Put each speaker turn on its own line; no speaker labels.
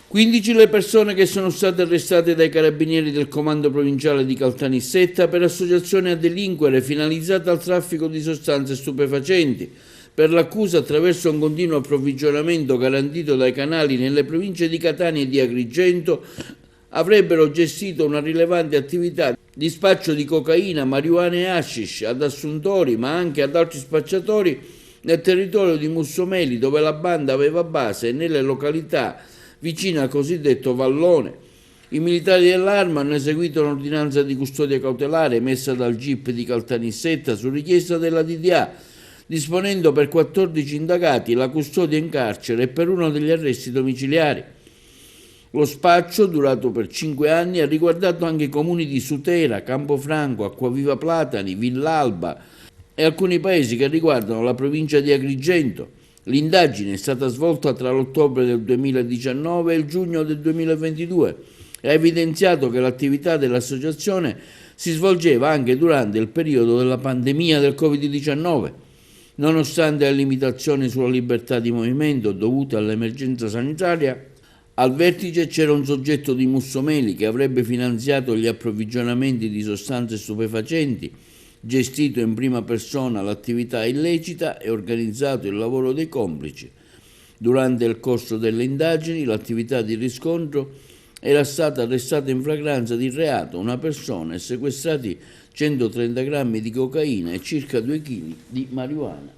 15 le persone che sono state arrestate dai carabinieri del comando provinciale di Caltanissetta per associazione a delinquere finalizzata al traffico di sostanze stupefacenti. Per l'accusa, attraverso un continuo approvvigionamento garantito dai canali nelle province di Catania e di Agrigento, avrebbero gestito una rilevante attività di spaccio di cocaina, marijuana e hashish ad assuntori, ma anche ad altri spacciatori nel territorio di Mussomeli, dove la banda aveva base, e nelle località vicine al cosiddetto Vallone. I militari dell'Arma hanno eseguito un'ordinanza di custodia cautelare emessa dal GIP di Caltanissetta su richiesta della DDA, disponendo per 14 indagati la custodia in carcere e per uno degli arresti domiciliari. Lo spaccio, durato per 5 anni, ha riguardato anche i comuni di Sutera, Campofranco, Acquaviva Platani, Villalba e alcuni paesi che riguardano la provincia di Agrigento. L'indagine è stata svolta tra l'ottobre del 2019 e il giugno del 2022 e ha evidenziato che l'attività dell'associazione si svolgeva anche durante il periodo della pandemia del Covid-19. Nonostante le limitazioni sulla libertà di movimento dovute all'emergenza sanitaria, al vertice c'era un soggetto di Mussomeli che avrebbe finanziato gli approvvigionamenti di sostanze stupefacenti, gestito in prima persona l'attività illecita e organizzato il lavoro dei complici. Durante il corso delle indagini, l'attività di riscontro era stata arrestata in flagranza di reato una persona e sequestrati 130 grammi di cocaina e circa 2 kg di marijuana.